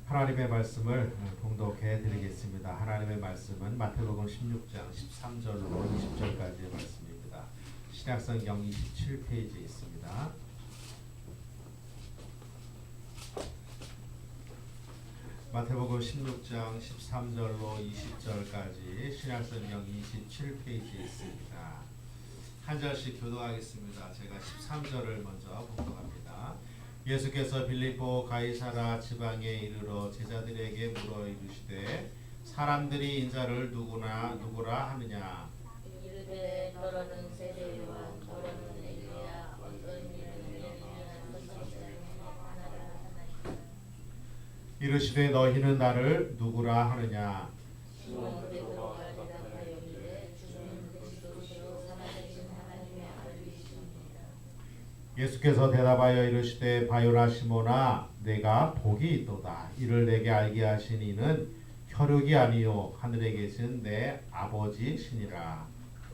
하나님의 말씀을 봉독해 드리겠습니다. 하나님의 말씀은 마태복음 16장 13절로 20절까지의 말씀입니다. 신약성경 27페이지에 있습니다. 마태복음 16장 13절로 20절까지 신약성경 27페이지에 있습니다. 한 절씩 교독하겠습니다. 제가 13절을 먼저 봉독합니다. 예수께서 빌립보 가이사라 지방에 이르러 제자들에게 물어 이르시되 사람들이 인자를 누구라 하느냐. 이르되 너로는 세례 요한, 너로는 엘리야, 어떤 이는 엘리야, 선지자 하나라 하나이다. 이르시되 너희는 나를 누구라 하느냐. 시몬 베드로가 대답하여 이르되 주는 그리스도시요 살아계신 하나님의 아들이시니이다. 예수께서 대답하여 이르시되 바요나 시몬아 내가 복이 있도다. 이를 내게 알게 하신 이는 혈육이 아니요 하늘에 계신 내 아버지시니라.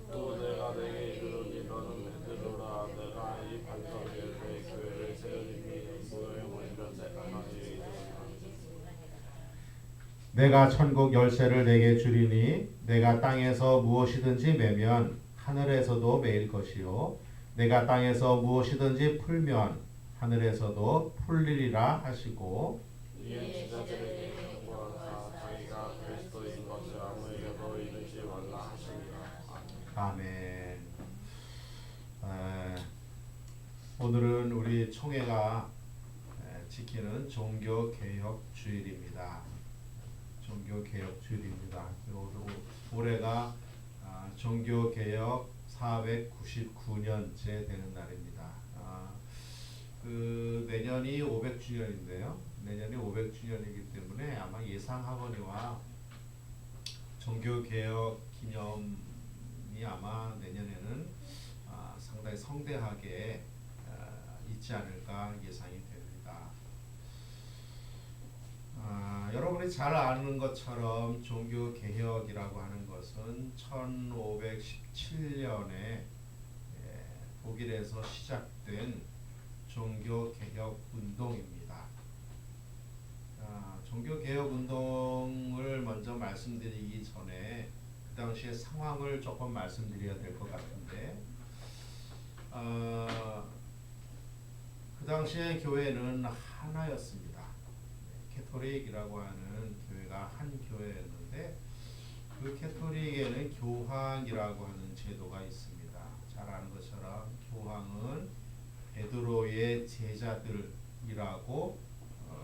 또 내가 내게 이르니 너는 베드로라. 내가 이 발톱 위에 내 교회를 세우리니 너의 원이면 내가 나중에 내가 천국 열쇠를 내게 주리니 내가 땅에서 무엇이든지 매면 하늘에서도 매일 것이요 내가 땅에서 무엇이든지 풀면 하늘에서도 풀리리라 하시고 이에 제자들에게 경고하사 자기가 그리스도인 것을 아무에게도 이르지 말라 하시니라. 아멘. 오늘은 우리 총회가 지키는 종교개혁 주일입니다. 종교개혁 주일입니다. 올해가 종교개혁 499년째 되는 날입니다. 내년이 500주년인데요. 내년이 500주년이기 때문에 아마 예상하거니와 종교개혁 기념이 아마 내년에는 상당히 성대하게 있지 않을까 예상이 됩니다. 여러분이 잘 아는 것처럼 종교개혁이라고 하는 것은 1517년에 독일에서 시작된 종교개혁 운동입니다. 종교개혁 운동을 먼저 말씀드리기 전에 그 당시의 상황을 조금 말씀드려야 될 것 같은데 그 당시의 교회는 하나였습니다. 캐토릭이라고 하는 교회가 한 교회였는데 그 캐토릭에는 교황이라고 하는 제도가 있습니다. 잘 아는 것처럼 교황은 베드로의 제자들이라고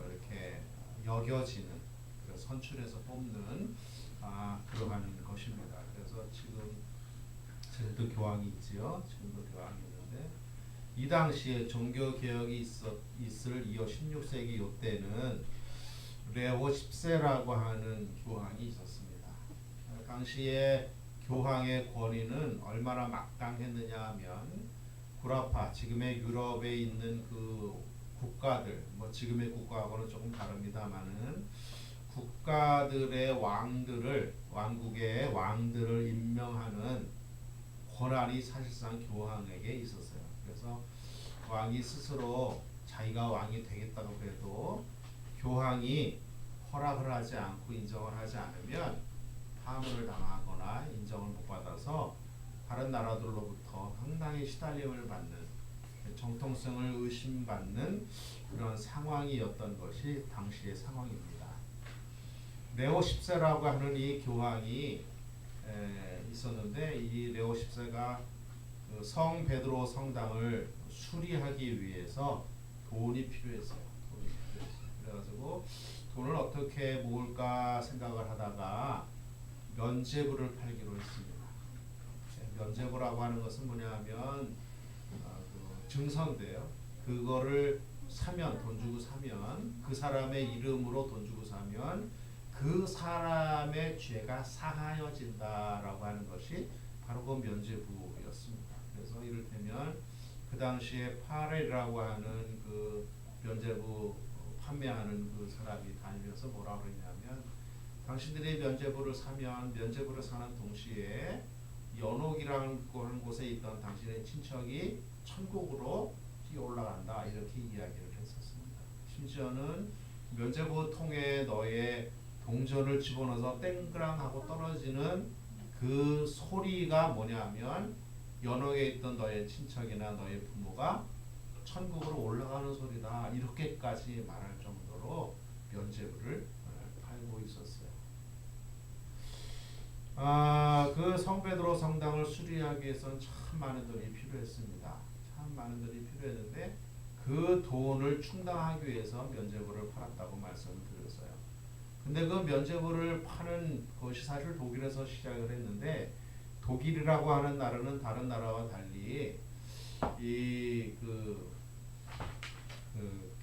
이렇게 여겨지는 선출해서 뽑는 그러한 것입니다. 그래서 지금도 교황이 있지요. 지금도 교황이 있는데 이 당시에 종교 개혁이 있을 16세기 이때는 레오 10세라고 하는 교황이 있었습니다. 당시에 교황의 권위는 얼마나 막강했느냐 하면 구라파, 지금의 유럽에 있는 그 국가들, 지금의 국가하고는 조금 다릅니다만은 국가들의 왕국의 왕들을 임명하는 권한이 사실상 교황에게 있었어요. 그래서 왕이 스스로 자기가 왕이 되겠다고 해도 교황이 허락을 하지 않고 인정을 하지 않으면 파문을 당하거나 인정을 못 받아서 다른 나라들로부터 상당히 시달림을 받는, 정통성을 의심받는 그런 상황이었던 것이 당시의 상황입니다. 레오 10세라고 하는 이 교황이 있었는데 이 레오 10세가 성 베드로 성당을 수리하기 위해서 돈이 필요했어요. 그래가지고 돈을 어떻게 모을까 생각을 하다가 면죄부를 팔기로 했습니다. 면죄부라고 하는 것은 뭐냐면 증서인데요. 그거를 사면, 돈 주고 사면, 그 사람의 이름으로 돈 주고 사면 그 사람의 죄가 사하여진다라고 하는 것이 바로 그 면죄부였습니다. 그래서 이를테면 그 당시에 파렐이라고 하는 그 면죄부 판매하는 그 사람이 다니면서 뭐라고 그러냐면 당신들이 면죄부를 사면 면죄부를 사는 동시에 연옥이라는 곳에 있던 당신의 친척이 천국으로 뛰어 올라간다 이렇게 이야기를 했었습니다. 심지어는 면죄부 통에 너의 동전을 집어넣어서 땡그랑 하고 떨어지는 그 소리가 뭐냐면 연옥에 있던 너의 친척이나 너의 부모가 천국으로 올라가는 소리다. 이렇게까지 말할 정도로 면죄부를 팔고 있었어요. 그 성베드로 성당을 수리하기 위해서는 참 많은 돈이 필요했습니다. 참 많은 돈이 필요했는데 그 돈을 충당하기 위해서 면죄부를 팔았다고 말씀을 드렸어요. 근데 그 면죄부를 파는 것이 사실 독일에서 시작을 했는데 독일이라고 하는 나라는 다른 나라와 달리 그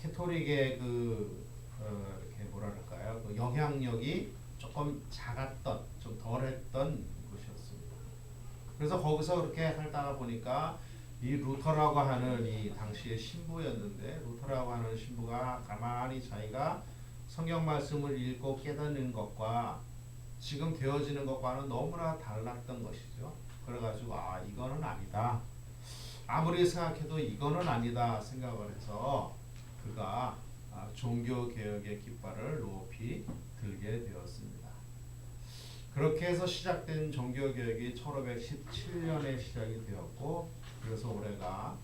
캐토릭의 이렇게 뭐랄까요, 그 영향력이 조금 작았던, 좀 덜했던 곳이었습니다. 그래서 거기서 그렇게 살다가 보니까 이 루터라고 하는 이 당시의 신부였는데, 루터라고 하는 신부가 가만히 자기가 성경 말씀을 읽고 깨닫는 것과 지금 되어지는 것과는 너무나 달랐던 것이죠. 그래가지고 이거는 아니다. 아무리 생각해도 이거는 아니다 생각을 해서 그가 종교개혁의 깃발을 높이 들게 되었습니다. 그렇게 해서 시작된 종교개혁이 1517년에 시작이 되었고, 그래서 올해가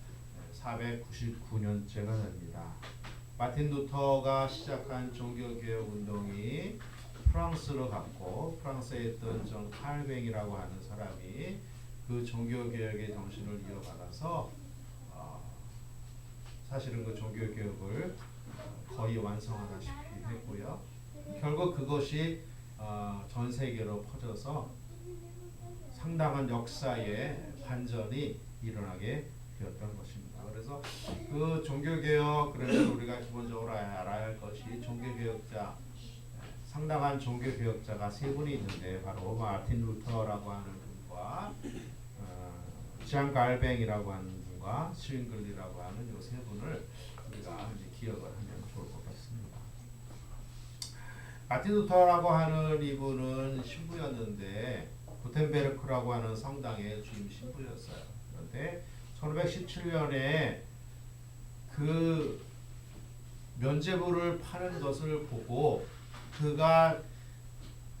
499년째가 됩니다. 마틴 루터가 시작한 종교개혁 운동이 프랑스로 갔고, 프랑스에 있던 존 칼뱅이라고 하는 사람이 그 종교개혁의 정신을 이어받아서 사실은 그 종교개혁을 거의 완성하다시피 했고요. 결국 그것이 전 세계로 퍼져서 상당한 역사의 반전이 일어나게 되었던 것입니다. 그래서 그 종교개혁, 그러면 우리가 기본적으로 알아야 할 것이 종교개혁자, 상당한 종교개혁자가 세 분이 있는데 바로 마틴 루터라고 하는 분과 지안 갈뱅이라고 하는 분과 스윙글리라고 하는 이 세 분을 우리가 이제 기억을 하면 좋을 것 같습니다. 마틴 루터라고 하는 이분은 신부였는데 구텐베르크라고 하는 성당의 주임 신부였어요. 그런데 1517년에 그 면죄부를 파는 것을 보고 그가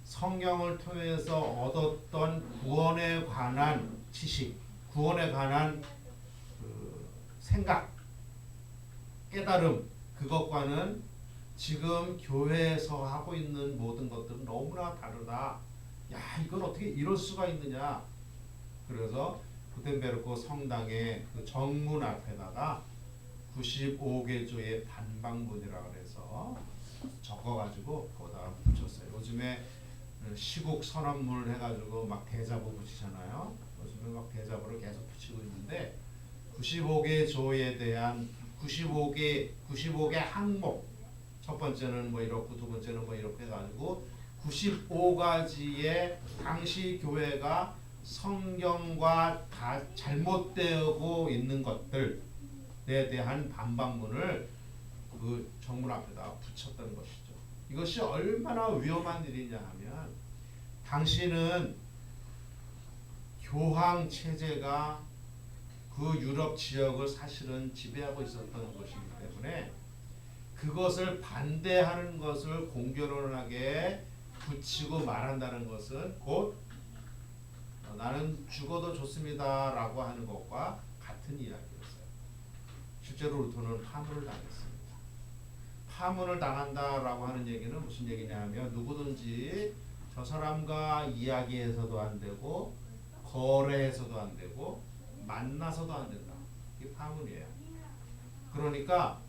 성경을 통해서 얻었던 구원에 관한 지식, 구원에 관한 그 생각, 깨달음, 그것과는 지금 교회에서 하고 있는 모든 것들은 너무나 다르다. 야, 이건 어떻게 이럴 수가 있느냐. 그래서 구텐베르크 성당의 그 정문 앞에다가 95개조의 반박문이라고 해서 적어가지고 거기다 붙였어요. 요즘에 시국 선언문을 해가지고 막 대자보 붙이잖아요. 요즘에 막 대자보를 계속 붙이고 있는데 95개 조에 대한 95개 항목, 첫 번째는 뭐 이렇고 두 번째는 뭐 이렇게 해가지고 95가지의 당시 교회가 성경과 다 잘못되고 있는 것들에 대한 반박문을 그 정문 앞에다 붙였던 것이죠. 이것이 얼마나 위험한 일이냐 하면 당시는 교황 체제가 그 유럽 지역을 사실은 지배하고 있었던 것이기 때문에 그것을 반대하는 것을 공개론하게 붙이고 말한다는 것은 곧 나는 죽어도 좋습니다 라고 하는 것과 같은 이야기였어요. 실제로 루터는 파문을 당했습니다. 파문을 당한다라고 하는 얘기는 무슨 얘기냐면 누구든지 저 사람과 이야기해서도 안 되고 거래해서도 안 되고 만나서도 안 된다. 이게 파문이에요. 그러니까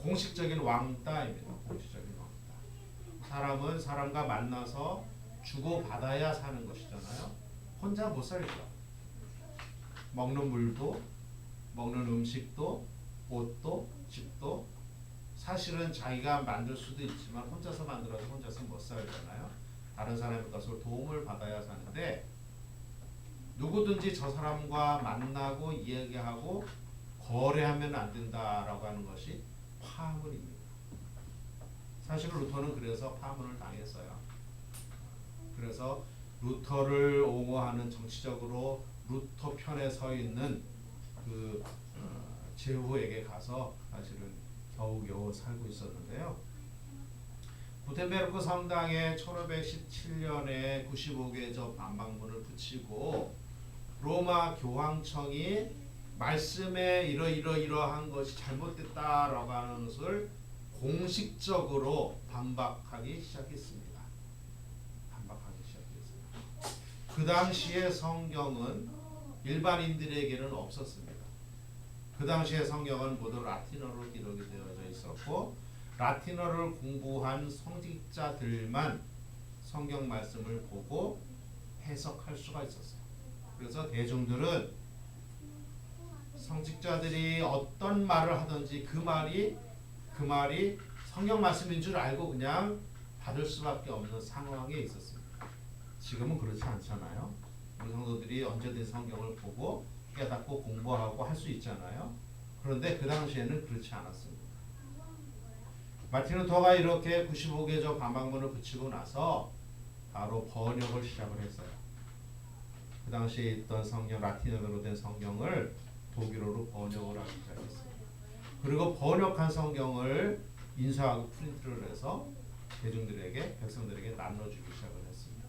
공식적인 왕따입니다. 공식적인 왕따. 사람은 사람과 만나서 주고받아야 사는 것이잖아요. 혼자 못 살죠. 먹는 물도, 먹는 음식도, 옷도, 집도 사실은 자기가 만들 수도 있지만 혼자서 만들어서 혼자서 못 살잖아요. 다른 사람의 것을 도움을 받아야 사는데 누구든지 저 사람과 만나고 이야기하고 거래하면 안 된다라고 하는 것이 파문입니다. 사실 루터는 그래서 파문을 당했어요. 그래서 루터를 옹호하는 정치적으로 루터 편에 서 있는 그 제후에게 가서 사실은 겨우겨우 살고 있었는데요. 구텐베르크 성당에 1517년에 95개의 저 반박문을 붙이고 로마 교황청이 말씀에 이러이러한 것이 잘못됐다라고 하는 것을 공식적으로 반박하기 시작했습니다. 그 당시에 성경은 일반인들에게는 없었습니다. 그 당시에 성경은 모두 라틴어로 기록이 되어져 있었고 라틴어를 공부한 성직자들만 성경 말씀을 보고 해석할 수가 있었어요. 그래서 대중들은 성직자들이 어떤 말을 하든지 그 말이 성경 말씀인 줄 알고 그냥 받을 수밖에 없는 상황에 있었습니다. 지금은 그렇지 않잖아요. 우리 성도들이 언제든지 성경을 보고 깨닫고 공부하고 할 수 있잖아요. 그런데 그 당시에는 그렇지 않았습니다. 마틴 루터가 이렇게 95개 저 반박문을 붙이고 나서 바로 번역을 시작을 했어요. 그 당시에 있던 성경, 라틴어로 된 성경을 독일어로 번역을 하기 시작했어요. 그리고 번역한 성경을 인쇄하고 프린트를 해서 대중들에게, 백성들에게 나눠주기 시작을 했습니다.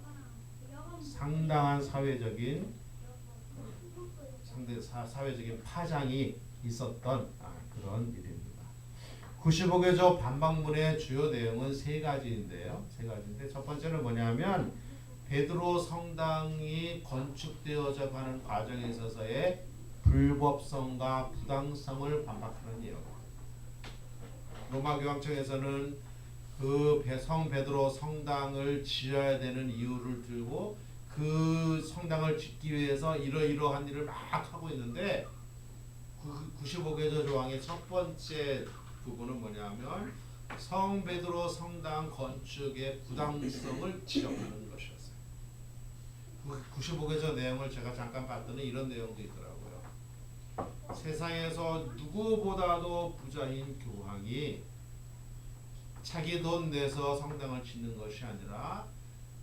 상당한 사회적인 파장이 있었던 그런 일입니다. 95개 저 반박문의 주요 내용은 세 가지인데 첫 번째는 뭐냐면 베드로 성당이 건축되어져 가는 과정에 있어서의 불법성과 부당성을 반박하는 내용입니다. 로마 교황청에서는 그 성 베드로 성당을 지어야 되는 이유를 들고 그 성당을 짓기 위해서 이러이러한 일을 막 하고 있는데 95개조 조항의 첫 번째 부분은 뭐냐면 성 베드로 성당 건축의 부당성을 지적하는 것이었어요. 95개조 내용을 제가 잠깐 봤더니 이런 내용도 있더라고요. 세상에서 누구보다도 부자인 교황이 자기 돈 내서 성당을 짓는 것이 아니라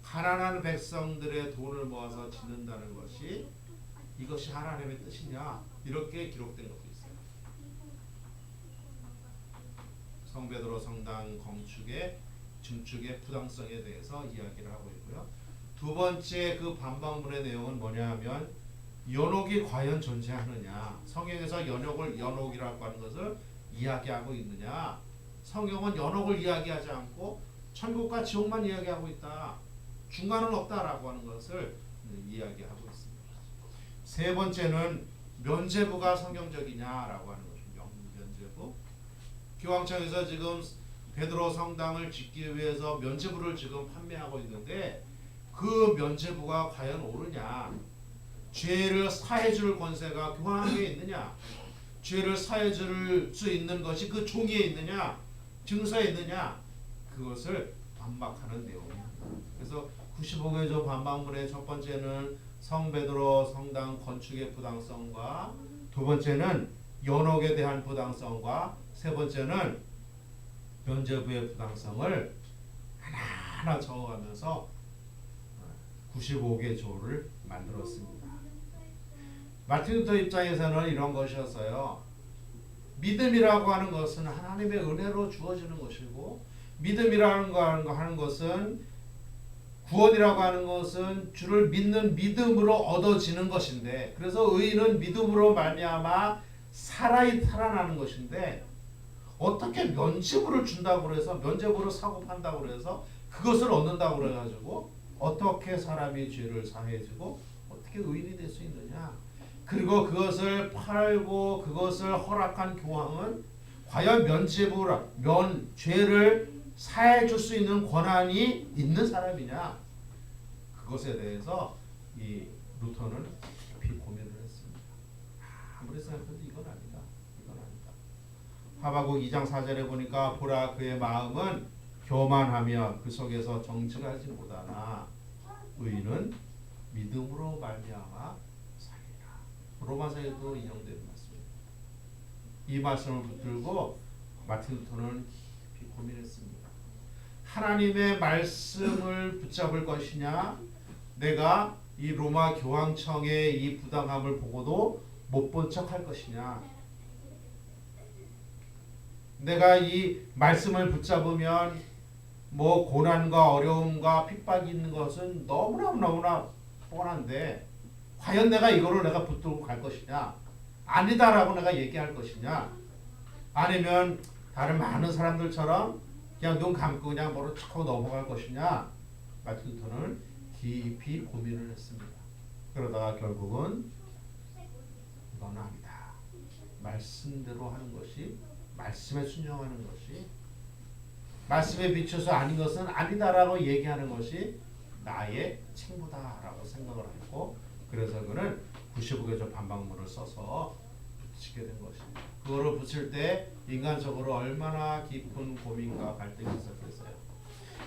가난한 백성들의 돈을 모아서 짓는다는 것이 이것이 하나님의 뜻이냐 이렇게 기록된 것도 있어요. 성 베드로 성당 건축의 증축의 부당성에 대해서 이야기를 하고 있고요. 두 번째 그 반박문의 내용은 뭐냐면 연옥이 과연 존재하느냐, 성경에서 연옥이라고 하는 것을 이야기하고 있느냐, 성경은 연옥을 이야기하지 않고 천국과 지옥만 이야기하고 있다, 중간은 없다라고 하는 것을 이야기하고 있습니다. 세 번째는 면죄부가 성경적이냐라고 하는 것입니다. 면죄부. 교황청에서 지금 베드로 성당을 짓기 위해서 면죄부를 지금 판매하고 있는데 그 면죄부가 과연 옳으냐, 죄를 사해줄 권세가 교황에게 있느냐, 죄를 사해줄 수 있는 것이 그 종이에 있느냐, 증서에 있느냐, 그것을 반박하는 내용입니다. 그래서 95개조 반박문의 첫 번째는 성 베드로 성당 건축의 부당성과 두 번째는 연옥에 대한 부당성과 세 번째는 면죄부의 부당성을 하나하나 적어가면서 95개조를 만들었습니다. 마틴 루터 입장에서는 이런 것이었어요. 믿음이라고 하는 것은 하나님의 은혜로 주어지는 것이고 믿음이라는 거 하는 것은 구원이라고 하는 것은 주를 믿는 믿음으로 얻어지는 것인데 그래서 의인은 믿음으로 말미암아 살아나는 것인데 어떻게 면죄부를 준다고 해서 면죄부를 사고 판다고 해서 그것을 얻는다고 그래가지고 어떻게 사람이 죄를 사해주고 어떻게 의인이 될 수 있느냐. 그리고 그것을 팔고 그것을 허락한 교황은 과연 죄를 사해줄 수 있는 권한이 있는 사람이냐. 그것에 대해서 이 루터는 깊이 고민을 했습니다. 아무리 생각해도 이건 아니다. 하박국 2장 4절에 보니까 보라 그의 마음은 교만하며 그 속에서 정직하지 못하나 의인은 믿음으로 말미암아 살리라. 로마서에도 인용된 말씀입니다. 이 말씀을 붙들고 마틴 루터는 깊이 고민했습니다. 하나님의 말씀을 붙잡을 것이냐, 내가 이 로마 교황청의 이 부당함을 보고도 못 본 척할 것이냐, 내가 이 말씀을 붙잡으면 뭐 고난과 어려움과 핍박이 있는 것은 너무나 뻔한데 과연 내가 이거를 내가 붙들고 갈 것이냐? 아니다라고 내가 얘기할 것이냐? 아니면 다른 많은 사람들처럼 그냥 눈 감고 그냥 뭐로 쳐 넘어갈 것이냐? 마틴 루터는 깊이 고민을 했습니다. 그러다가 결국은 이건 아니다. 말씀대로 하는 것이, 말씀에 순종하는 것이, 말씀에 비춰서 아닌 것은 아니다라고 얘기하는 것이 나의 책무다라고 생각을 했고, 그래서 그는 95개조 반박문을 써서 붙이게 된 것입니다. 그거를 붙일 때 인간적으로 얼마나 깊은 고민과 갈등이 있었겠어요.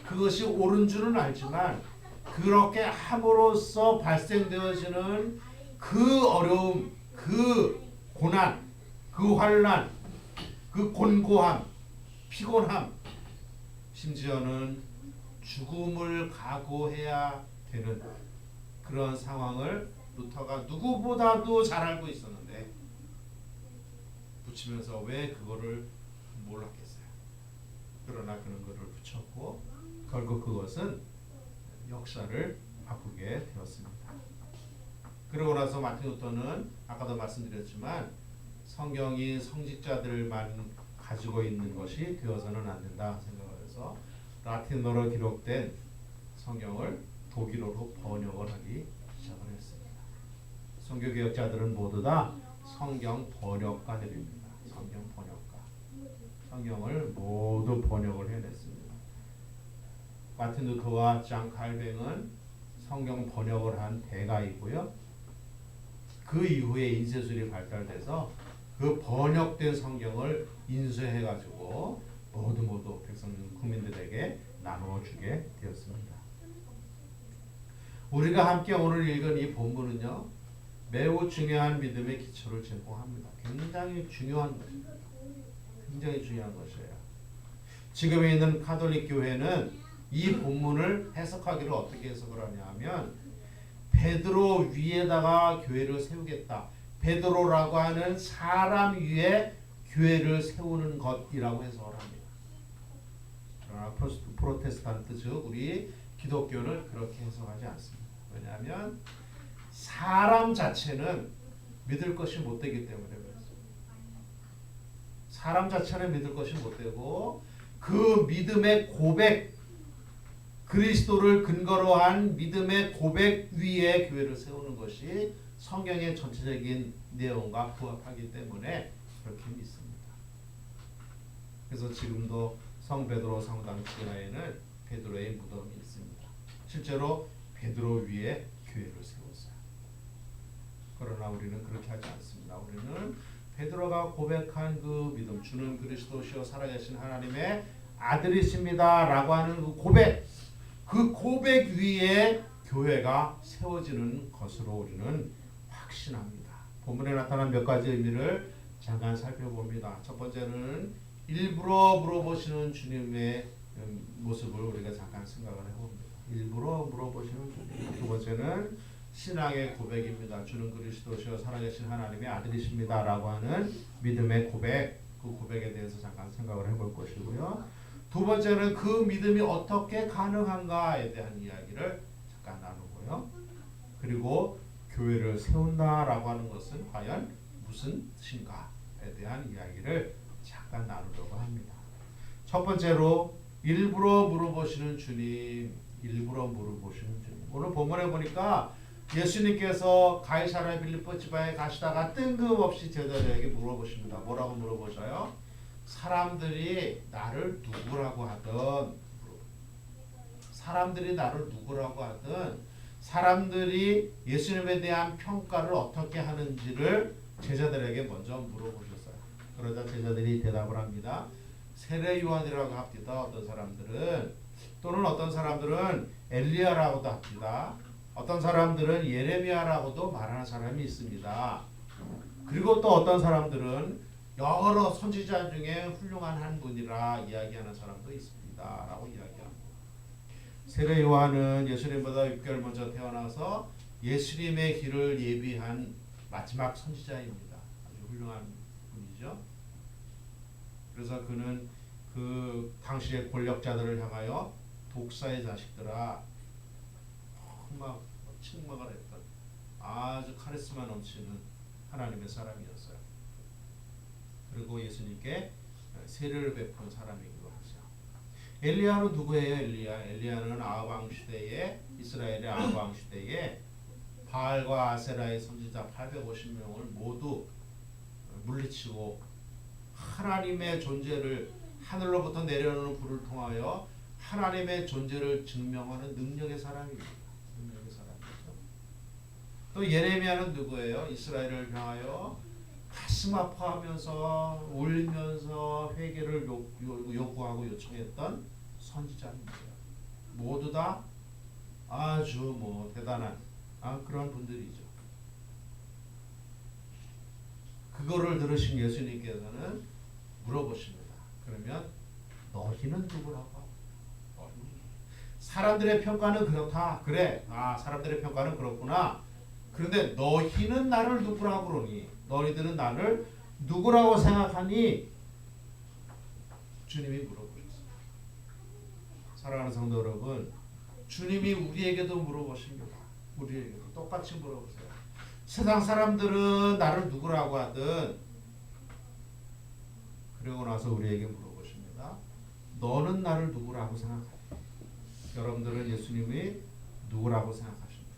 그것이 옳은 줄은 알지만 그렇게 함으로써 발생되어지는 그 어려움, 그 고난, 그 환난, 그 곤고함, 피곤함, 심지어는 죽음을 각오해야 되는 그런 상황을 루터가 누구보다도 잘 알고 있었는데 붙이면서 왜 그거를 몰랐겠어요. 그러나 그는 그를 붙였고 결국 그것은 역사를 바꾸게 되었습니다. 그러고 나서 마틴 루터는 아까도 말씀드렸지만 성경이 성직자들만 가지고 있는 것이 되어서는 안 된다 생각을 해서 라틴어로 기록된 성경을 독일어로 번역을 하기 시작을 했습니다. 선교개혁자들은 모두 다 성경 번역가들입니다. 성경 번역가. 성경을 모두 번역을 해냈습니다. 마틴 루터와 장 칼뱅은 성경 번역을 한 대가이고요. 그 이후에 인쇄술이 발달돼서 그 번역된 성경을 인쇄해가지고 모두 백성 국민들에게 나누어 주게 되었습니다. 우리가 함께 오늘 읽은 이 본문은요, 매우 중요한 믿음의 기초를 제공합니다. 굉장히 중요한 것입니다. 굉장히 중요한 것이에요. 지금에 있는 가톨릭 교회는 이 본문을 해석하기를 어떻게 해석을 하냐면 베드로 위에다가 교회를 세우겠다. 베드로라고 하는 사람 위에 교회를 세우는 것이라고 해석을 합니다. 그러나 프로테스탄트 즉 우리 기독교는 그렇게 해석하지 않습니다. 왜냐하면 사람 자체는 믿을 것이 못 되기 때문에 그렇습니다. 사람 자체는 믿을 것이 못 되고 그 믿음의 고백, 그리스도를 근거로 한 믿음의 고백 위에 교회를 세우는 것이 성경의 전체적인 내용과 부합하기 때문에 그렇게 믿습니다. 그래서 지금도 성 베드로 성당 지하에는 베드로의 무덤이 있습니다. 실제로 베드로 위에 교회를 세웠어요. 그러나 우리는 그렇게 하지 않습니다. 우리는 베드로가 고백한 그 믿음, 주는 그리스도시요 살아계신 하나님의 아들이십니다라고 하는 그 고백, 그 고백 위에 교회가 세워지는 것으로 우리는 확신합니다. 본문에 나타난 몇 가지 의미를 잠깐 살펴봅니다. 첫 번째는 일부러 물어보시는 주님의 모습을 우리가 잠깐 생각을 해봅니다. 일부러 물어보시는 주님. 두 번째는 신앙의 고백입니다. 주는 그리스도시요 살아계신 하나님의 아들이십니다 라고 하는 믿음의 고백, 그 고백에 대해서 잠깐 생각을 해볼 것이고요. 두 번째는 그 믿음이 어떻게 가능한가에 대한 이야기를 잠깐 나누고요. 그리고 교회를 세운다라고 하는 것은 과연 무슨 뜻인가에 대한 이야기를 잠깐 나누려고 합니다. 첫 번째로 일부러 물어보시는 주님, 일부러 물어보시는 주님. 오늘 본문에 보니까 예수님께서 가이사랴 빌립보 지방에 가시다가 뜬금없이 제자들에게 물어보십니다. 뭐라고 물어보셔요? 사람들이 나를 누구라고 하든, 사람들이 나를 누구라고 하든, 사람들이 예수님에 대한 평가를 어떻게 하는지를 제자들에게 먼저 물어보셨어요. 그러자 제자들이 대답을 합니다. 세례 요한이라고 합니다. 어떤 사람들은, 또는 어떤 사람들은 엘리야라고도 합니다. 어떤 사람들은 예레미야라고도 말하는 사람이 있습니다. 그리고 또 어떤 사람들은 여러 선지자 중에 훌륭한 한 분이라 이야기하는 사람도 있습니다. 라고 이야기합니다. 세례 요한은 예수님보다 6개월 먼저 태어나서 예수님의 길을 예비한 마지막 선지자입니다. 아주 훌륭한 분이죠. 그래서 그는 그 당시의 권력자들을 향하여 독사의 자식들아, 막 책망을 했던 아주 카리스마 넘치는 하나님의 사람이었어요. 그리고 예수님께 세례를 베푼 사람이기도 하죠. 엘리야는 누구예요? 엘리야는 아합 왕 시대에, 이스라엘의 아합 왕 시대에 바알과 아세라의 선지자 850명을 모두 물리치고 하나님의 존재를, 하늘로부터 내려오는 불을 통하여 하나님의 존재를 증명하는 능력의 사람입니다. 능력의 사람이죠. 또 예레미야는 누구예요? 이스라엘을 향하여 가슴 아파하면서 울면서 회개를 요구하고 요청했던 선지자입니다. 모두 다 아주 대단한 그런 분들이죠. 그거를 들으신 예수님께서는 물어보십니다. 그러면 너희는 누구라고? 사람들의 평가는 그렇다. 그래. 사람들의 평가는 그렇구나. 그런데 너희는 나를 누구라고 그러니? 너희들은 나를 누구라고 생각하니? 주님이 물어보셨습니다. 사랑하는 성도 여러분, 주님이 우리에게도 물어보십니다. 우리에게도 똑같이 물어보세요. 세상 사람들은 나를 누구라고 하든, 그리고 나서 우리에게 물어보십니다. 너는 나를 누구라고 생각하니? 여러분들은 예수님이 누구라고 생각하십니까?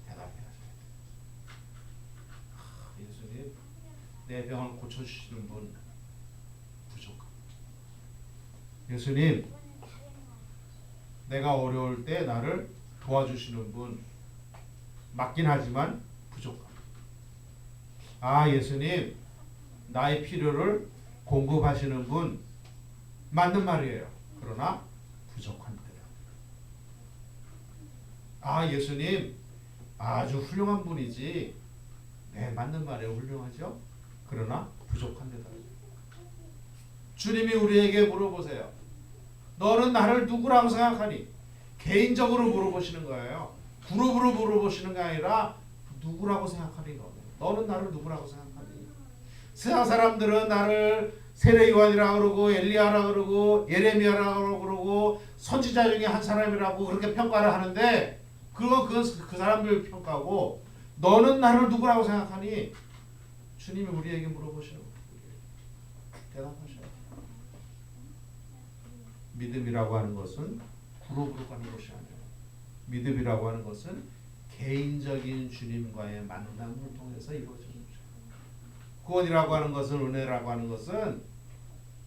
대답해야죠. 예수님, 내 병을 고쳐주시는 분 부족합니다. 예수님, 내가 어려울 때 나를 도와주시는 분 맞긴 하지만 부족합니다. 예수님, 나의 필요를 공급하시는 분 맞는 말이에요. 그러나 부족합니다. 예수님, 아주 훌륭한 분이지. 네, 맞는 말이에요. 훌륭하죠? 그러나 부족합니다. 주님이 우리에게 물어보세요. 너는 나를 누구라고 생각하니? 개인적으로 물어보시는 거예요. 그룹으로 물어보시는 게 아니라 누구라고 생각하니? 너는 나를 누구라고 생각하니? 세상 사람들은 나를 세례 요한이라고 그러고 엘리야라고 그러고 예레미야라고 그러고 선지자 중에 한 사람이라고 그렇게 평가를 하는데, 그 사람들 평가고, 너는 나를 누구라고 생각하니? 주님이 우리에게 물어보시는 거예요. 대답하셔요. 믿음이라고 하는 것은 그룹으로 가는 것이 아니에요. 믿음이라고 하는 것은 개인적인 주님과의 만남을 통해서 이루어지는 거죠. 구원이라고 하는 것은, 은혜라고 하는 것은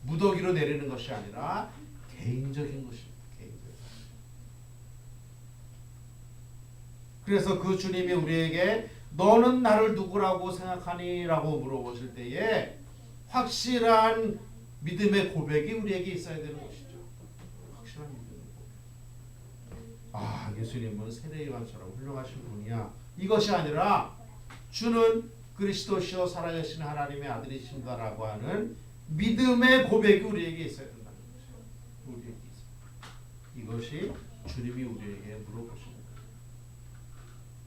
무더기로 내리는 것이 아니라 개인적인 것입니다. 그래서 그 주님이 우리에게 너는 나를 누구라고 생각하니? 라고 물어보실 때에 확실한 믿음의 고백이 우리에게 있어야 되는 것이죠. 확실한 믿음의 고백. 예수님은 세례 요한처럼 훌륭하신 분이야. 이것이 아니라 주는 그리스도시요 살아계신 하나님의 아들이신다라고 하는 믿음의 고백이 우리에게 있어야 된다는 거죠. 우리에게 있어요. 이것이 주님이 우리에게 물어보신 거예요.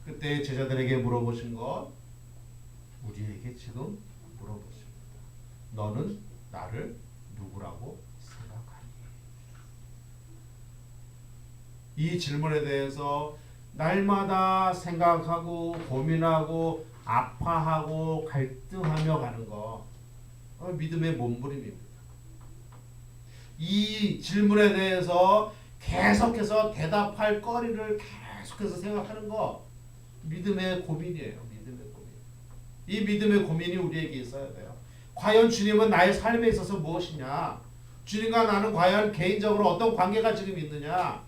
그때 제자들에게 물어보신 것, 우리에게 지금 물어보십니다. 너는 나를 누구라고 생각하니? 이 질문에 대해서 날마다 생각하고 고민하고 아파하고 갈등하며 가는 거, 믿음의 몸부림입니다. 이 질문에 대해서 계속해서 대답할 거리를 계속해서 생각하는 거, 믿음의 고민이에요. 믿음의 고민. 이 믿음의 고민이 우리에게 있어야 돼요. 과연 주님은 나의 삶에 있어서 무엇이냐? 주님과 나는 과연 개인적으로 어떤 관계가 지금 있느냐?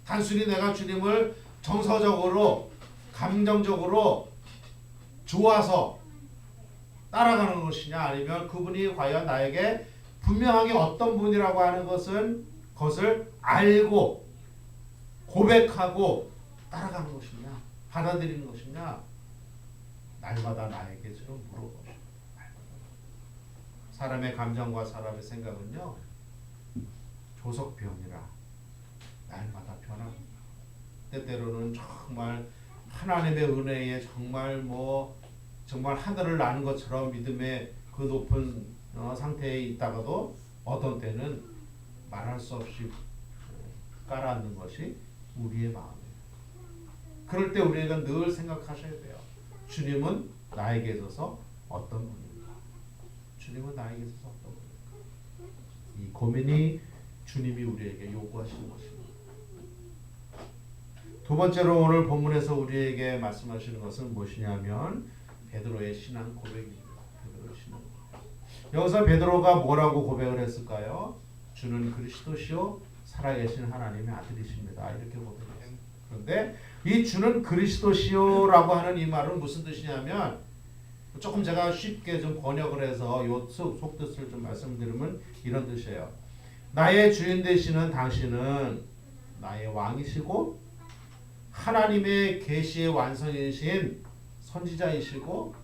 단순히 내가 주님을 정서적으로, 감정적으로 좋아서 따라가는 것이냐? 아니면 그분이 과연 나에게 분명하게 어떤 분이라고 하는 것을 알고 고백하고 따라가는 것이냐? 받아들이는 것이냐? 날마다 나에게 지금 물어보십니다. 사람의 감정과 사람의 생각은요, 조석병이라 날마다 변합니다. 때때로는 정말 하나님의 은혜에 정말 하늘을 나는 것처럼 믿음의 그 높은 상태에 있다가도 어떤 때는 말할 수 없이 깔아앉는 것이 우리의 마음이에요. 그럴 때 우리가 늘 생각하셔야 돼요. 주님은 나에게 있어서 어떤 분인가? 주님은 나에게 있어서 어떤 분인가? 이 고민이 주님이 우리에게 요구하시는 것입니다. 두 번째로 오늘 본문에서 우리에게 말씀하시는 것은 무엇이냐면 베드로의 신앙 고백입니다. 베드로의 신앙 고백. 여기서 베드로가 뭐라고 고백을 했을까요? 주는 그리스도시요 살아계신 하나님의 아들이십니다. 이렇게 고백했어요. 그런데 이 주는 그리스도시요라고 하는 이 말은 무슨 뜻이냐면 조금 제가 쉽게 좀 번역을 해서 요 속뜻을 좀 말씀드리면 이런 뜻이에요. 나의 주인 되시는 당신은 나의 왕이시고 하나님의 계시의 완성이신 선지자이시고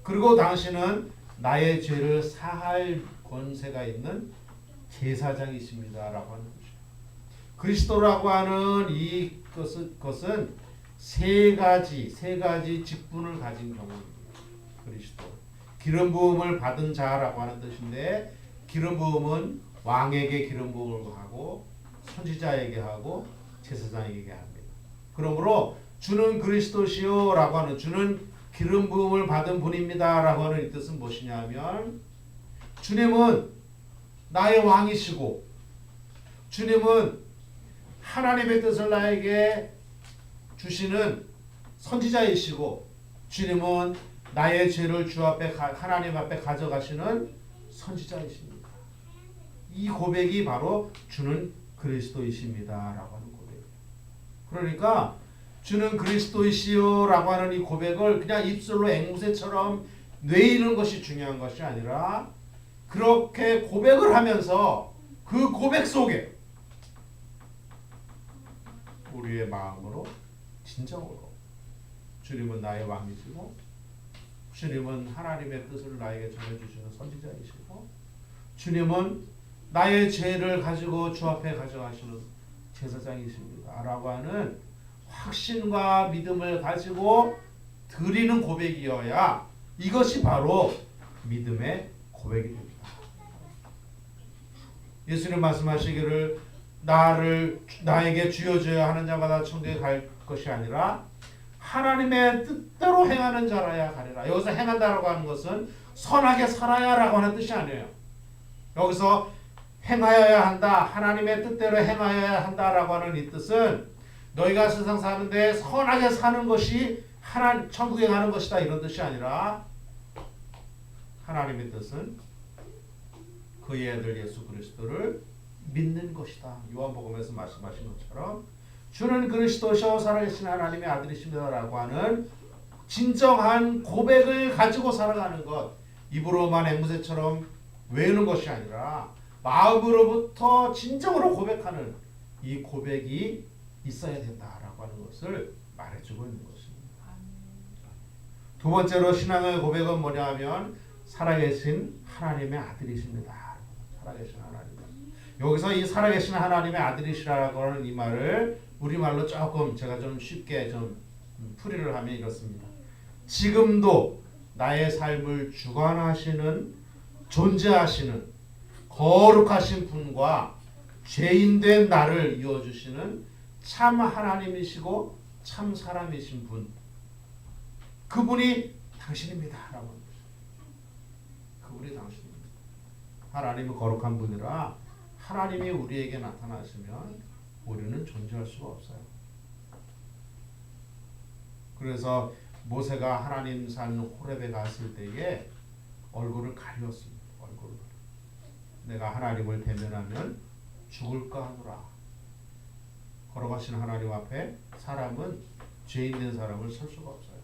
그리고 당신은 나의 죄를 사할 권세가 있는 제사장이십니다. 라고 하는 것이죠. 그리스도라고 하는 것은 세 가지 직분을 가진 경우입니다. 그리스도. 기름 부음을 받은 자라고 하는 뜻인데 기름 부음은 왕에게 기름 부음을 하고 선지자에게 하고 제사장에게 합니다. 그러므로 주는 그리스도시요라고 하는 주는 기름 부음을 받은 분입니다라고 하는 이 뜻은 무엇이냐면 주님은 나의 왕이시고 주님은 하나님의 뜻을 나에게 주시는 선지자이시고 주님은 나의 죄를 주 앞에 하나님 앞에 가져가시는 선지자이십니다. 이 고백이 바로 주는 그리스도이십니다라고 하는 고백이에요. 그러니까 주는 그리스도이시요라고 하는 이 고백을 그냥 입술로 앵무새처럼 뇌이는 것이 중요한 것이 아니라 그렇게 고백을 하면서 그 고백 속에 우리의 마음으로 진정으로 주님은 나의 왕이시고 주님은 하나님의 뜻을 나에게 전해주시는 선지자이시고 주님은 나의 죄를 가지고 주 앞에 가져가시는 제사장이십니다. 라고 하는 확신과 믿음을 가지고 드리는 고백이어야 이것이 바로 믿음의 고백이 됩니다. 예수님 말씀하시기를 나에게 주어져야 하는 자마다 천국에 갈 것이 아니라 하나님의 뜻대로 행하는 자라야 가리라. 여기서 행한다라고 하는 것은 선하게 살아야라고 하는 뜻이 아니에요. 여기서 행하여야 한다, 하나님의 뜻대로 행하여야 한다라고 하는 이 뜻은 너희가 세상 사는데 선하게 사는 것이 천국에 가는 것이다 이런 뜻이 아니라 하나님의 뜻은 그의 아들 예수 그리스도를 믿는 것이다. 요한복음에서 말씀하신 것처럼 주는 그리스도시요 살아계신 하나님의 아들이십니다라고 하는 진정한 고백을 가지고 살아가는 것, 입으로만 앵무새처럼 외우는 것이 아니라 마음으로부터 진정으로 고백하는 이 고백이 있어야 된다라고 하는 것을 말해주고 있는 것입니다. 두 번째로 신앙의 고백은 뭐냐 하면 살아계신 하나님의 아들이십니다. 살아계신 하나님. 여기서 이 살아계신 하나님의 아들이시라고 하는 이 말을 우리말로 조금 제가 좀 쉽게 좀 풀이를 하면 이렇습니다. 지금도 나의 삶을 주관하시는 존재하시는 거룩하신 분과 죄인된 나를 이어주시는 참 하나님이시고 참 사람이신 분, 그분이 당신입니다. 라고 합니다. 그분이 당신입니다. 하나님은 거룩한 분이라 하나님이 우리에게 나타나시면 우리는 존재할 수가 없어요. 그래서 모세가 하나님 산 호렙에 갔을 때에 얼굴을 가렸습니다. 얼굴을. 내가 하나님을 대면하면 죽을까 하노라. 걸어가신 하나님 앞에 사람은 죄인된 사람을 설 수가 없어요.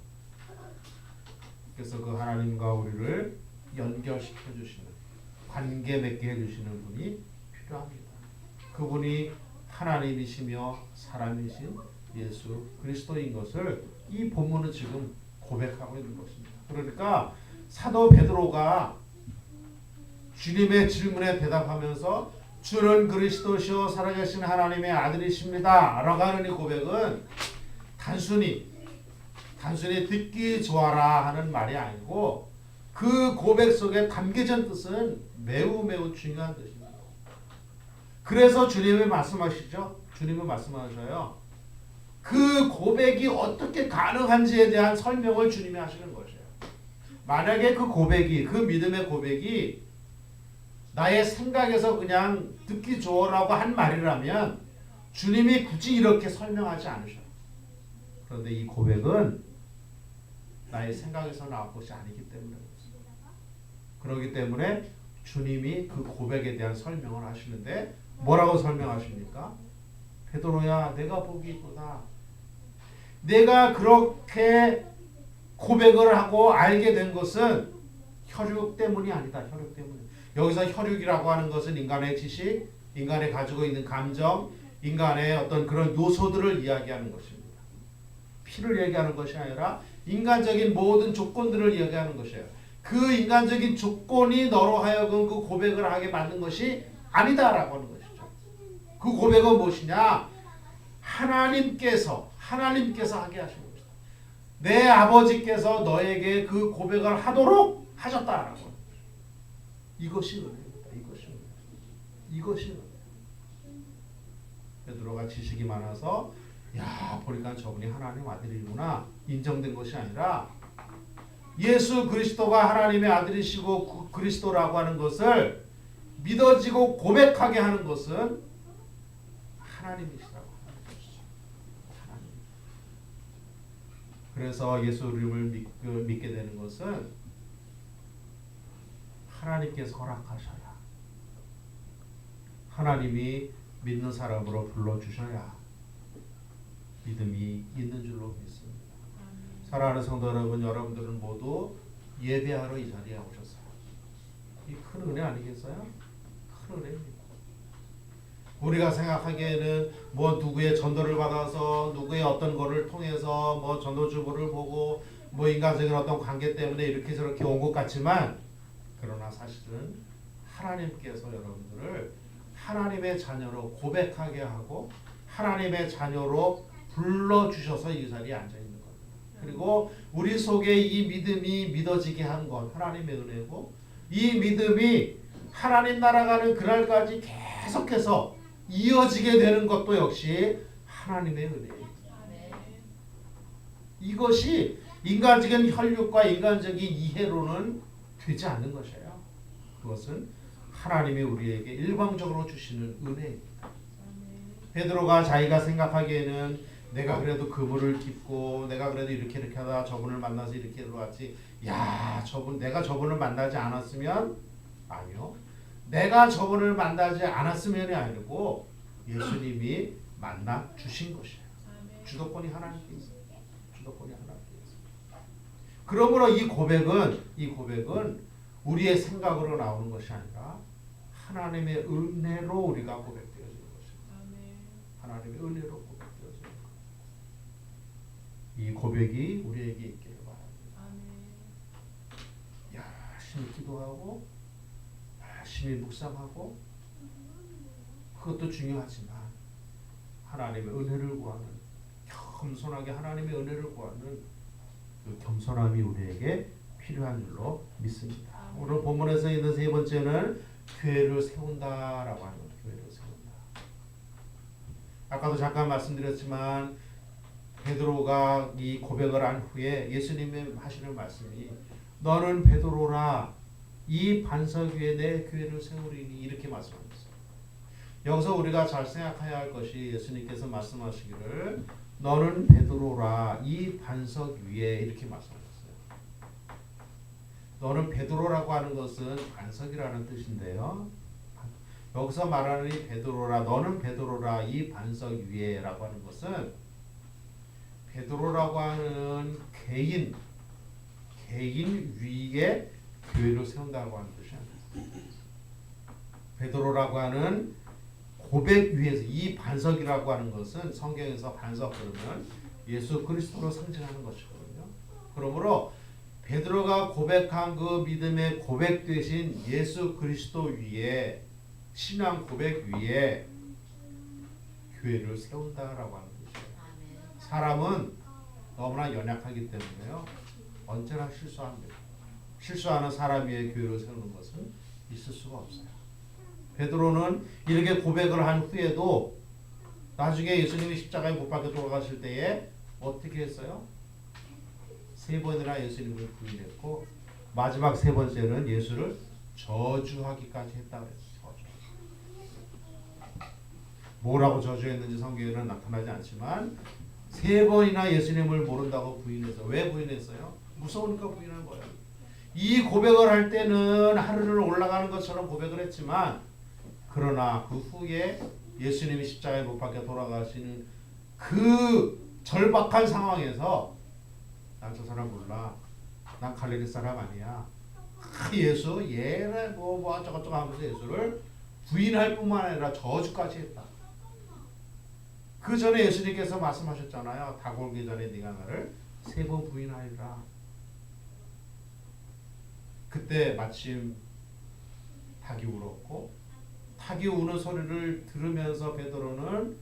그래서 그 하나님과 우리를 연결시켜 주시는, 관계 맺게 해주시는 분이 필요합니다. 그분이 하나님이시며 사람이신 예수 그리스도인 것을 이 본문은 지금 고백하고 있는 것입니다. 그러니까 사도 베드로가 주님의 질문에 대답하면서 주는 그리스도시요 살아계신 하나님의 아들이십니다 라고 하는 이 고백은 단순히 듣기 좋아라 하는 말이 아니고 그 고백 속에 담겨진 뜻은 매우 중요한 뜻입니다. 그래서 주님이 말씀하시죠. 주님은 말씀하셔요. 그 고백이 어떻게 가능한지에 대한 설명을 주님이 하시는 것이에요. 만약에 그 고백이, 그 믿음의 고백이 나의 생각에서 그냥 듣기 좋으라고 한 말이라면 주님이 굳이 이렇게 설명하지 않으셔요. 그런데 이 고백은 나의 생각에서 나온 것이 아니기 때문에 그렇기 때문에 주님이 그 고백에 대한 설명을 하시는데 뭐라고 설명하십니까? 베드로야, 내가 복이 있구나. 내가 그렇게 고백을 하고 알게 된 것은 혈육 때문이 아니다. 혈육 때문에. 여기서 혈육이라고 하는 것은 인간의 지식, 인간이 가지고 있는 감정, 인간의 어떤 그런 요소들을 이야기하는 것입니다. 피를 얘기하는 것이 아니라 인간적인 모든 조건들을 이야기하는 것이에요. 그 인간적인 조건이 너로 하여금 그 고백을 하게 만든 것이 아니다라고 하는 것이죠. 그 고백은 무엇이냐? 하나님께서 하게 하신 것이다. 내 아버지께서 너에게 그 고백을 하도록 하셨다라고 하는 것이죠. 이것이 은혜입니다. 이것이 은혜. 베드로가 지식이 많아서 야, 보니까 저분이 하나님 아들이구나 인정된 것이 아니라 예수 그리스도가 하나님의 아들이시고 그리스도라고 하는 것을 믿어지고 고백하게 하는 것은 하나님이시라고 하는 것이죠. 하나님. 그래서 예수 이름을 믿게 되는 것은 하나님께서 허락하셔야, 하나님이 믿는 사람으로 불러주셔야 믿음이 있는 줄로 믿습니다. 사랑하는 성도 여러분, 여러분들은 모두 예배하러 이 자리에 오셨어요. 이 큰 은혜 아니겠어요? 큰 은혜입니다. 우리가 생각하기에는 뭐 누구의 전도를 받아서 누구의 어떤 거를 통해서 뭐 전도주부를 보고 뭐 인간적인 어떤 관계 때문에 이렇게 저렇게 온 것 같지만, 그러나 사실은 하나님께서 여러분들을 하나님의 자녀로 고백하게 하고 하나님의 자녀로 불러주셔서 이 자리에 앉아있는 겁니다. 그리고 우리 속에 이 믿음이 믿어지게 한 건 하나님의 은혜고, 이 믿음이 하나님 나라가는 그날까지 계속해서 이어지게 되는 것도 역시 하나님의 은혜입니다. 이것이 인간적인 혈육과 인간적인 이해로는 되지 않는 것이에요. 그것은 하나님이 우리에게 일방적으로 주시는 은혜입니다. 베드로가 자기가 생각하기에는 내가 그래도 그물을 깁고 내가 그래도 이렇게 하다 저분을 만나서 이렇게 들어왔지, 야, 내가 저분을 만나지 않았으면, 아니요, 내가 저분을 만나지 않았으면이 아니고 예수님이 만나 주신 것이에요. 주도권이 하나님께 있어요. 주도권이 하나님께 있어요. 그러므로 이 고백은 우리의 생각으로 나오는 것이 아니라 하나님의 은혜로 우리가 고백되어지는 것입니다. 하나님의 은혜로 고백되어지는 것. 이 고백이 우리에게 있기를 바랍니다. 열심히 기도하고 열심히 묵상하고 그것도 중요하지만 하나님의 은혜를 구하는, 겸손하게 하나님의 은혜를 구하는 그 겸손함이 우리에게 필요한 줄로 믿습니다. 오늘 본문에서 있는 세 번째는 교회를 세운다라고 하는 것. 교회를 세운다. 아까도 잠깐 말씀드렸지만 베드로가 이 고백을 한 후에 예수님이 하시는 말씀이 너는 베드로라, 이 반석 위에 내 교회를 세우리니, 이렇게 말씀하셨어요. 여기서 우리가 잘 생각해야 할 것이, 예수님께서 말씀하시기를 너는 베드로라, 이 반석 위에, 이렇게 말씀하셨어요. 너는 베드로라고 하는 것은 반석이라는 뜻인데요. 여기서 말하는 이 베드로라, 너는 베드로라, 이 반석 위에라고 하는 것은 베드로라고 하는 개인 위에 교회를 세운다고 하는 뜻이 아니에요. 베드로라고 하는 고백 위에서, 이 반석이라고 하는 것은 성경에서 반석 그러면 예수 그리스도로 상징하는 것이거든요. 그러므로 베드로가 고백한 그 믿음의 고백 되신 예수 그리스도 위에, 신앙 고백 위에 교회를 세운다라고 하는 것이에요. 사람은 너무나 연약하기 때문에요, 언제나 실수합니다. 실수하는 사람 위에 교회를 세우는 것은 있을 수가 없어요. 베드로는 이렇게 고백을 한 후에도 나중에 예수님이 십자가에 못 박혀 돌아가실 때에 어떻게 했어요? 3번이나 예수님을 부인했고 마지막 3번째는 예수를 저주하기까지 했다고 했어요. 뭐라고 저주했는지 성경에는 나타나지 않지만 3번이나 예수님을 모른다고 부인해서 왜 부인했어요? 무서우니까 부인한 거예요. 이 고백을 할 때는 하늘을 올라가는 것처럼 고백을 했지만 그러나 그 후에 예수님이 십자가에 못 박혀 돌아가시는 그 절박한 상황에서 난 저 사람 몰라. 난 갈릴리 사람 아니야. 예수 얘네 뭐 어쩌고저쩌고 하면서 예수를 부인할 뿐만 아니라 저주까지 했다. 그 전에 예수님께서 말씀하셨잖아요. 닭 올기 전에 네가 나를 3번 부인하리라. 그때 마침 닭이 울었고 닭이 우는 소리를 들으면서 베드로는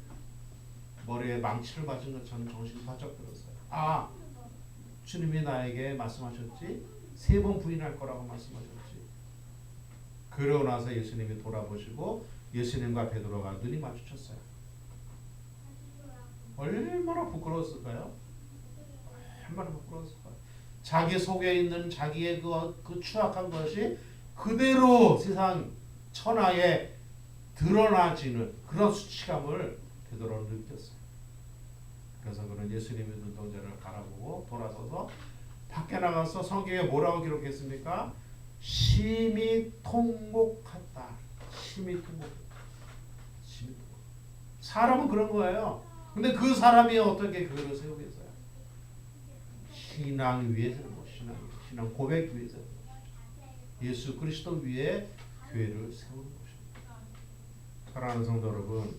머리에 망치를 맞은 것처럼 정신이 바짝 들었어요. 아, 주님이 나에게 말씀하셨지? 3번 부인할 거라고 말씀하셨지. 그러고 나서 예수님이 돌아보시고 예수님과 베드로가 눈이 마주쳤어요. 얼마나 부끄러웠을까요? 얼마나 부끄러웠을까요? 자기 속에 있는 자기의 그 추악한 것이 그대로 세상 천하에 드러나지는 그런 수치감을 베드로는 느꼈어요. 그래서 그는 예수님의 눈동자를 바라보고 돌아서서 밖에 나가서 성경에 뭐라고 기록했습니까? 심히 통곡했다. 심히 통곡했다. 심히 통곡. 사람은 그런 거예요. 근데 그 사람이 어떻게 그걸 세우겠어요? 신앙 위에서는 뭐 신앙 고백 위에서 예수 그리스도 위에 교회를 세우는 것입니다. 사랑하는 성도 여러분,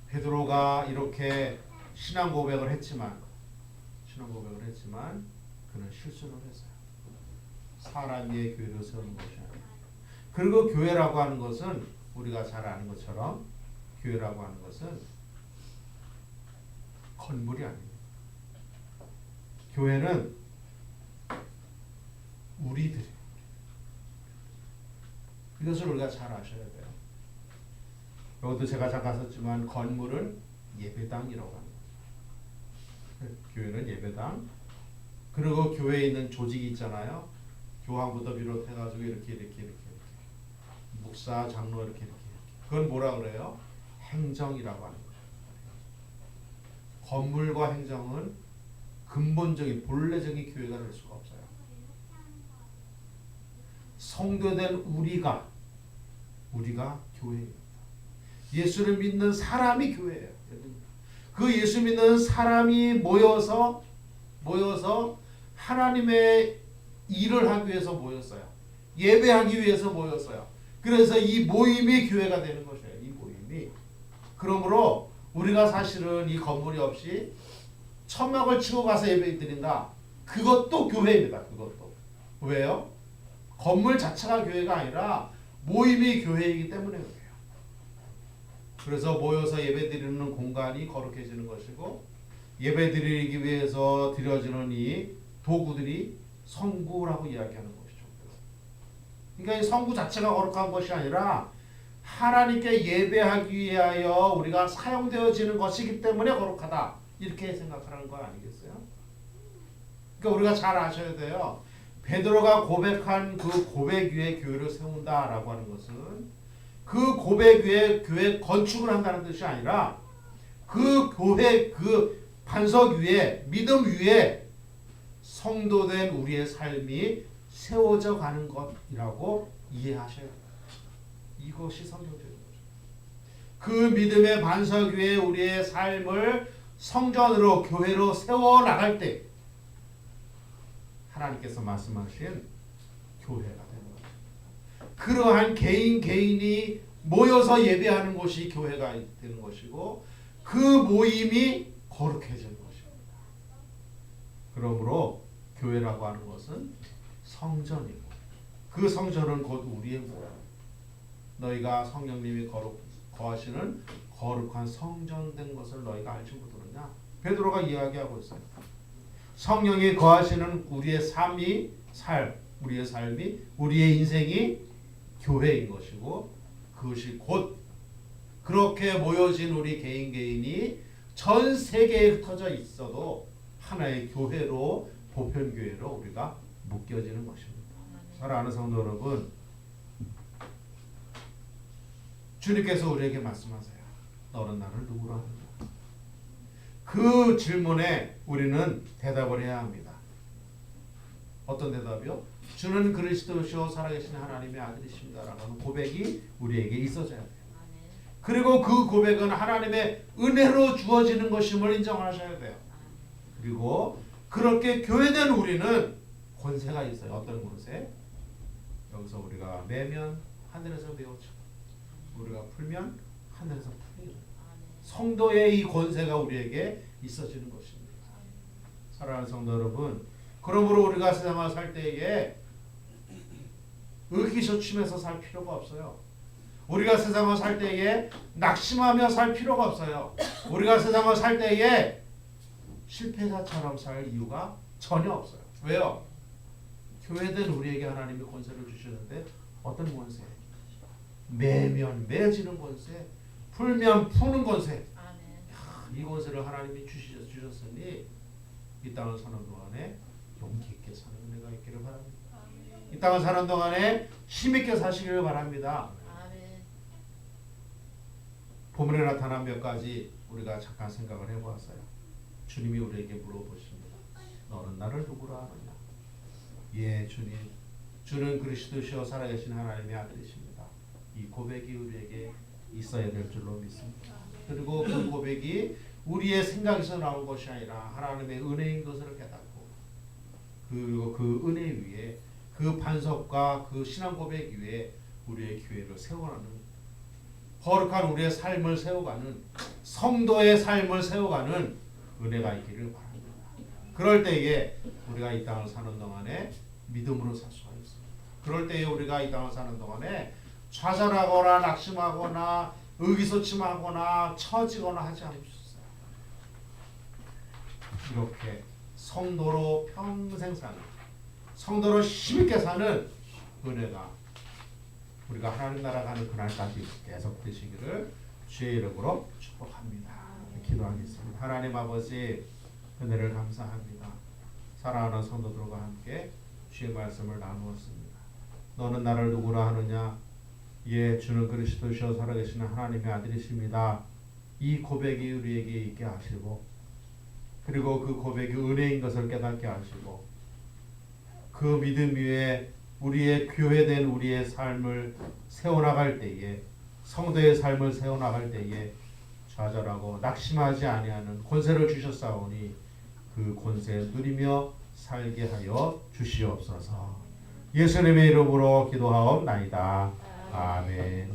베드로가 이렇게 신앙 고백을 했지만 그는 실수를 했어요. 사람 위에 교회를 세우는 것이 아니에요. 그리고 교회라고 하는 것은 우리가 잘 아는 것처럼 교회라고 하는 것은 건물이 아닙니다. 교회는 우리들이에요. 이것을 우리가 잘 아셔야 돼요. 여기도 제가 잠깐 썼지만 건물은 예배당이라고 합니다. 교회는 예배당. 그리고 교회에 있는 조직이 있잖아요. 교황부터 비롯해가지고 이렇게 목사, 장로 이렇게. 그건 뭐라 그래요? 행정이라고 하는 거예요. 건물과 행정은 근본적인 본래적인 교회가 될 수가 없어요. 성도된 우리가 교회입니다. 예수를 믿는 사람이 교회예요. 그 예수 믿는 사람이 모여서 하나님의 일을 하기 위해서 모였어요. 예배하기 위해서 모였어요. 그래서 이 모임이 교회가 되는 것이에요. 이 모임이. 그러므로 우리가 사실은 이 건물이 없이 천막을 치고 가서 예배 드린다. 그것도 교회입니다. 그것도. 왜요? 건물 자체가 교회가 아니라 모임이 교회이기 때문에 그래요. 그래서 모여서 예배드리는 공간이 거룩해지는 것이고 예배드리기 위해서 드려지는 이 도구들이 성구라고 이야기하는 것이죠. 그러니까 이 성구 자체가 거룩한 것이 아니라 하나님께 예배하기 위하여 우리가 사용되어지는 것이기 때문에 거룩하다. 이렇게 생각하는 거 아니겠어요? 그러니까 우리가 잘 아셔야 돼요. 베드로가 고백한 그 고백 위에 교회를 세운다라고 하는 것은 그 고백 위에 교회 건축을 한다는 뜻이 아니라 그 교회 그 반석 위에 믿음 위에 성도된 우리의 삶이 세워져 가는 것이라고 이해하셔야 돼요. 이것이 성경적인 거죠. 그 믿음의 반석 위에 우리의 삶을 성전으로 교회로 세워 나갈 때 하나님께서 말씀하신 교회가 되는 거죠. 그러한 개인이 모여서 예배하는 곳이 교회가 되는 것이고 그 모임이 거룩해지는 것입니다. 그러므로 교회라고 하는 것은 성전이고 그 성전은 곧 우리의 몸. 너희가 성령님이 거하시는 거룩한 성전 된 것을 너희가 알지 못하느냐? 베드로가 이야기하고 있어요. 성령이 거하시는 우리의 삶이 우리의 인생이 교회인 것이고 그것이 곧 그렇게 모여진 우리 개인이 전 세계에 흩어져 있어도 하나의 교회로 보편교회로 우리가 묶여지는 것입니다. 사랑하는 성도 여러분, 주님께서 우리에게 말씀하세요. 너는 나를 누구로 하느냐? 그 질문에 우리는 대답을 해야 합니다. 어떤 대답이요? 주는 그리스도시요 살아계신 하나님의 아들이십니다라고 하는 고백이 우리에게 있어져야 돼요. 그리고 그 고백은 하나님의 은혜로 주어지는 것임을 인정하셔야 돼요. 그리고 그렇게 교회된 우리는 권세가 있어요. 어떤 권세? 여기서 우리가 매면 하늘에서 메어쳐, 우리가 풀면 하늘에서 풀리는 성도의 이 권세가 우리에게 있어지는 것입니다. 사랑하는 성도 여러분, 그러므로 우리가 세상을 살 때에 의기소침해서 살 필요가 없어요. 우리가 세상을 살 때에 낙심하며 살 필요가 없어요. 우리가 세상을 살 때에 실패자처럼 살 이유가 전혀 없어요. 왜요? 교회된 우리에게 하나님이 권세를 주시는데 어떤 권세? 매면 매지는 권세, 풀면 푸는 권세. 이 권세를 하나님이 주셨으니 이 땅을 사는 동안에 용기 있게 사는 은혜가 있기를 바랍니다. 이 땅을 사는 동안에 힘있게 사시기를 바랍니다. 본문에 나타난 몇 가지 우리가 잠깐 생각을 해보았어요. 주님이 우리에게 물어보십니다. 너는 나를 누구로 아느냐? 예, 주님. 주는 그리스도시요 살아계신 하나님의 아들이십니다. 이 고백이 우리에게 있어야 될 줄로 믿습니다. 그리고 그 고백이 우리의 생각에서 나온 것이 아니라 하나님의 은혜인 것을 깨닫고 그리고 그 은혜 위에 그 반석과 그 신앙 고백 위에 우리의 교회를 세워가는 거룩한 우리의 삶을 세워가는 성도의 삶을 세워가는 은혜가 있기를 바랍니다. 그럴 때에 우리가 이 땅을 사는 동안에 믿음으로 살 수가 있습니다. 그럴 때에 우리가 이 땅을 사는 동안에 좌절하거나 낙심하거나 의기소침하거나 처지거나 하지 않을 수 있어요. 이렇게 성도로 평생 사는, 성도로 힘있게 사는 은혜가 우리가 하나님 나라 가는 그날까지 계속 되시기를 주의 이름으로 축복합니다. 기도하겠습니다. 하나님 아버지, 은혜를 감사합니다. 사랑하는 성도들과 함께 주의 말씀을 나누었습니다. 너는 나를 누구라 하느냐? 예, 주는 그리스도시요 살아계시는 하나님의 아들이십니다. 이 고백이 우리에게 있게 하시고, 그리고 그 고백이 은혜인 것을 깨닫게 하시고, 그 믿음 위에 우리의 교회된 우리의 삶을 세워나갈 때에, 성도의 삶을 세워나갈 때에 좌절하고 낙심하지 아니하는 권세를 주셨사오니 그 권세 누리며 살게 하여 주시옵소서. 예수님의 이름으로 기도하옵나이다. 아멘.